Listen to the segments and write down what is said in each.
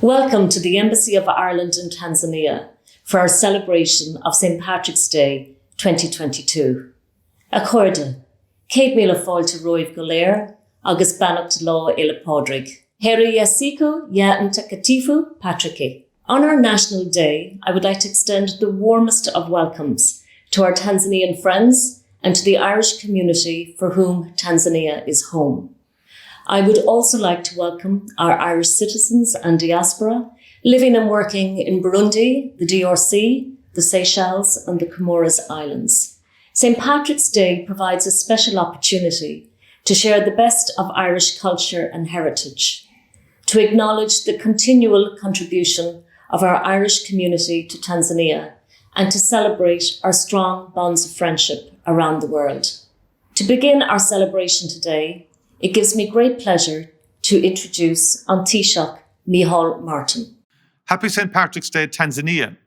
Welcome to the Embassy of Ireland in Tanzania for our celebration of St. Patrick's Day 2022. Accorda, Céad Míle fáilte roimh go léir, agus bannacht lá ile pádraig. Héirí Yasiko ya Mtakatifu Patricky. On our National Day, I would like to extend the warmest of welcomes to our Tanzanian friends and to the Irish community for whom Tanzania is home. I would also like to welcome our Irish citizens and diaspora living and working in Burundi, the DRC, the Seychelles and the Comoros Islands. St. Patrick's Day provides a special opportunity to share the best of Irish culture and heritage, to acknowledge the continual contribution of our Irish community to Tanzania and to celebrate our strong bonds of friendship around the world. To begin our celebration today, it gives me great pleasure to introduce Céad Míle. Happy St. Patrick's Day, Tanzania.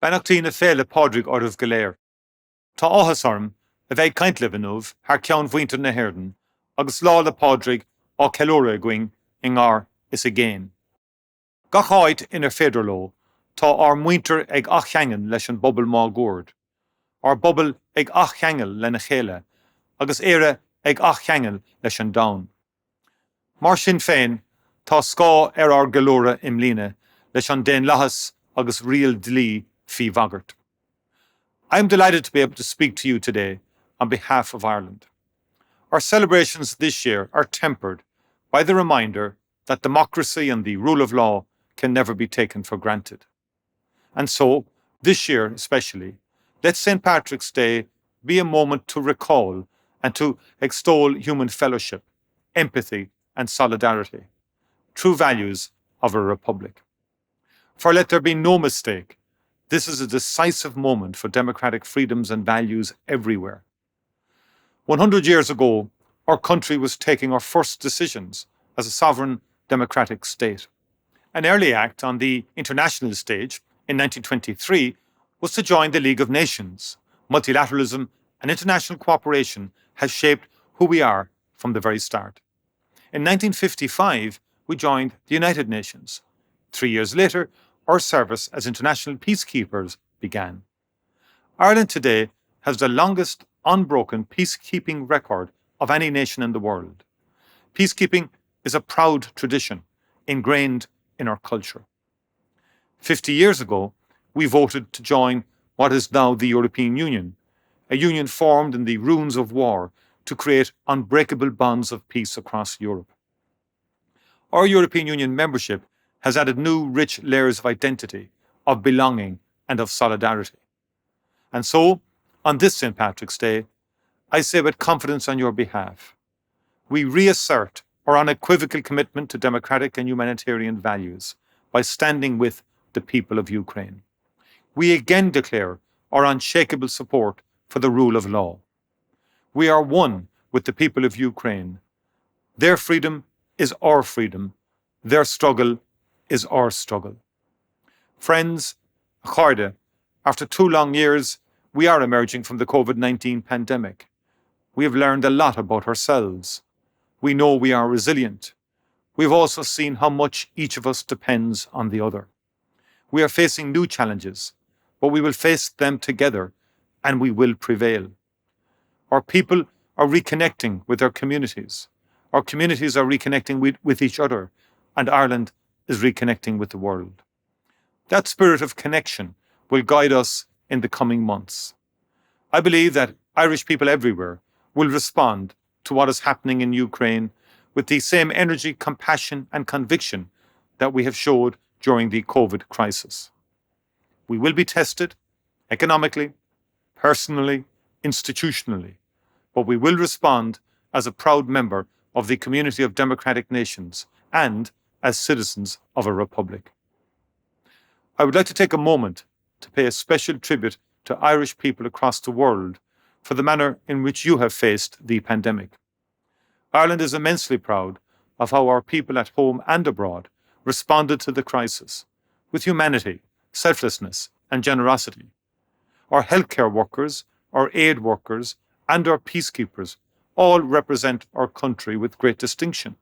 Benachtína fáilte pádraig ormh go léir. Tá áthas orm a bheith caint lebanúh thar ceann mhuintir na hÉirden, agus lá le pádraig á ceiliúradh going in ngár is a géin. Gach áit inar féidir ló, tá ár mhuintir ag ach cheangan leis an bobal má gúrd. Ár bobal ag ach cheangal le na chéile, agus éire ag ach cheangal leis an domhan. Mar sin féin, tá scá ár geiliúradh imlíne leis an déan leathas agus rial dlí fí bhagart. I'm delighted to be able to speak to you today on behalf of Ireland. Our celebrations this year are tempered by the reminder that democracy and the rule of law can never be taken for granted. And so, this year especially, let St. Patrick's Day be a moment to recall and to extol human fellowship, empathy and solidarity, true values of a republic. For let there be no mistake, this is a decisive moment for democratic freedoms and values everywhere. 100 years ago, our country was taking our first decisions as a sovereign democratic state. An early act on the international stage in 1923 was to join the League of Nations. Multilateralism and international cooperation has shaped who we are from the very start. In 1955, we joined the United Nations. 3 years later, our service as international peacekeepers began. Ireland today has the longest unbroken peacekeeping record of any nation in the world. Peacekeeping is a proud tradition ingrained in our culture. 50 years ago, we voted to join what is now the European Union, a union formed in the ruins of war to create unbreakable bonds of peace across Europe. Our European Union membership has added new rich layers of identity, of belonging and of solidarity. And so, on this St. Patrick's Day, I say with confidence on your behalf, we reassert our unequivocal commitment to democratic and humanitarian values by standing with the people of Ukraine. We again declare our unshakable support for the rule of law. We are one with the people of Ukraine. Their freedom is our freedom. Their struggle is our struggle. Friends, Accorda, after 2 long years, we are emerging from the COVID-19 pandemic. We have learned a lot about ourselves. We know we are resilient. We've also seen how much each of us depends on the other. We are facing new challenges, but we will face them together and we will prevail. Our people are reconnecting with their communities. Our communities are reconnecting with each other, and Ireland is reconnecting with the world. That spirit of connection will guide us in the coming months. I believe that Irish people everywhere will respond to what is happening in Ukraine with the same energy, compassion and conviction that we have showed during the COVID crisis. We will be tested economically, personally, institutionally, but we will respond as a proud member of the community of democratic nations and as citizens of a republic. I would like to take a moment to pay a special tribute to Irish people across the world for the manner in which you have faced the pandemic. Ireland is immensely proud of how our people at home and abroad responded to the crisis with humanity, selflessness and generosity. Our healthcare workers, our aid workers and our peacekeepers all represent our country with great distinction.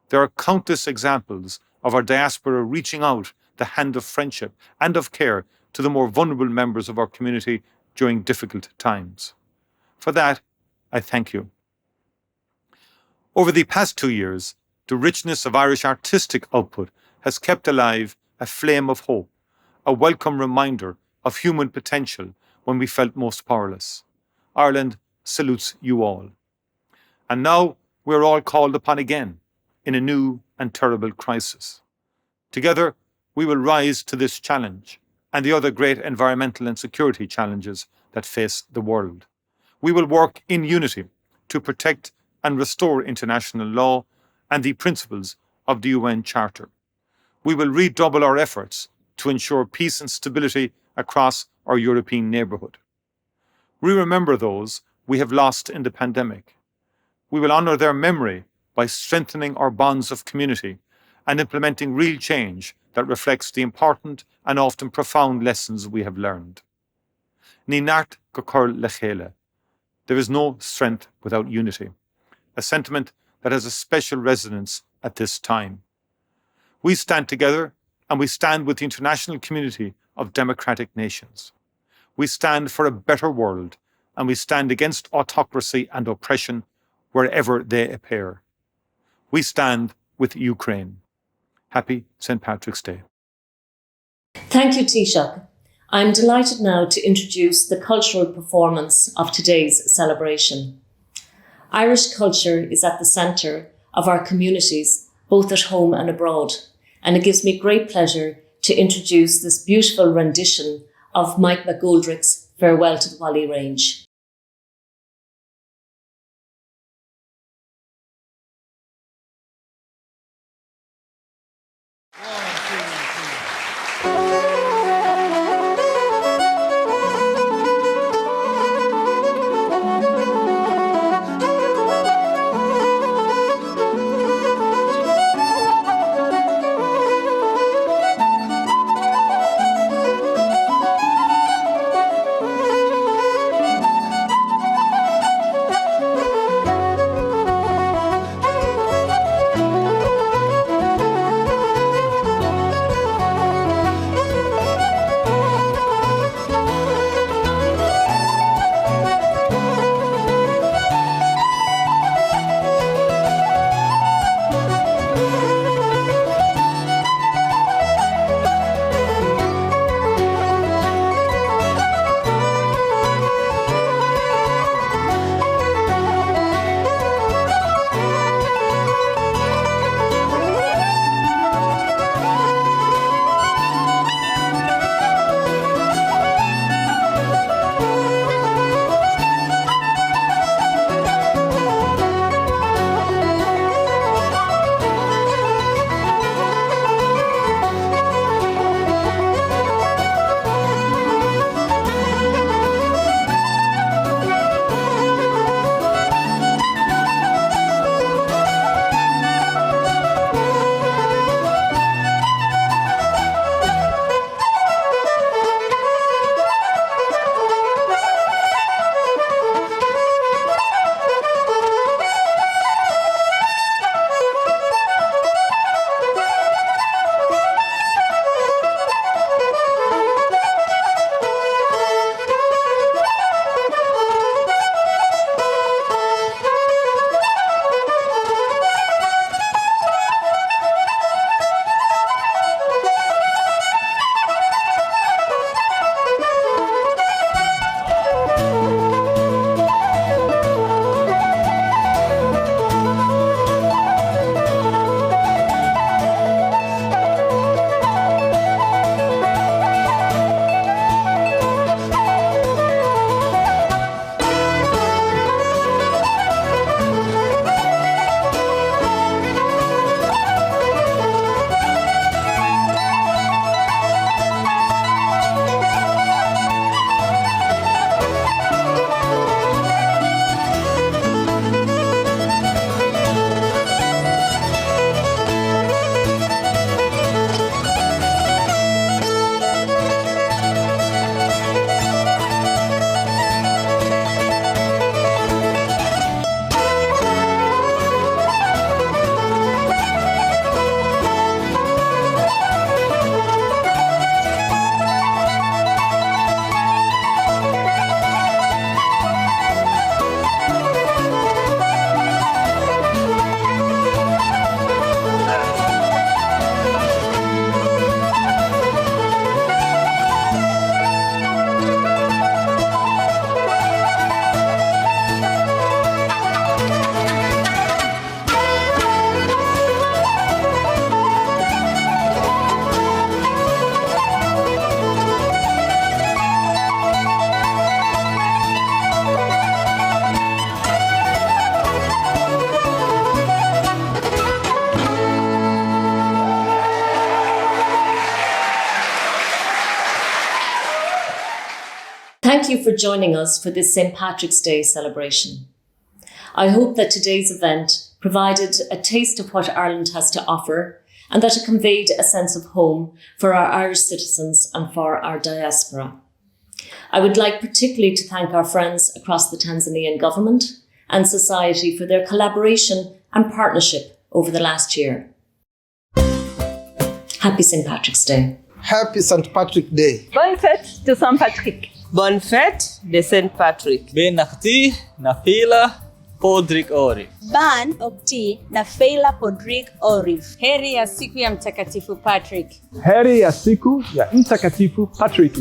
There are countless examples of our diaspora reaching out the hand of friendship and of care to the more vulnerable members of our community during difficult times. For that, I thank you. Over the past 2 years, the richness of Irish artistic output has kept alive a flame of hope, a welcome reminder of human potential when we felt most powerless. Ireland salutes you all. And now we're all called upon again in a new and terrible crisis. Together, we will rise to this challenge and the other great environmental and security challenges that face the world. We will work in unity to protect and restore international law and the principles of the UN Charter. We will redouble our efforts to ensure peace and stability across our European neighbourhood. We remember those we have lost in the pandemic. We will honour their memory by strengthening our bonds of community and implementing real change that reflects the important and often profound lessons we have learned. Ní neart go cur le chéile. There is no strength without unity, a sentiment that has a special resonance at this time. We stand together and we stand with the international community of democratic nations. We stand for a better world and we stand against autocracy and oppression wherever they appear. We stand with Ukraine. Happy St. Patrick's Day. Thank you, Taoiseach. I'm delighted now to introduce the cultural performance of today's celebration. Irish culture is at the centre of our communities, both at home and abroad, and it gives me great pleasure to introduce this beautiful rendition of Mike McGoldrick's Farewell to the Wally Range. Thank you for joining us for this St. Patrick's Day celebration. I hope that today's event provided a taste of what Ireland has to offer and that it conveyed a sense of home for our Irish citizens and for our diaspora. I would like particularly to thank our friends across the Tanzanian government and society for their collaboration and partnership over the last year. Happy St. Patrick's Day. Happy St. Patrick's Day. Bonne fête de Saint Patrick. Bonne fête de Saint Patrick. Benakti na fila Podrick Oriv. Ban Okti na Feila Podrick Oriv. Heri ya siku ya Mtakatifu Patrick. Heri ya siku ya Mtakatifu Patrick.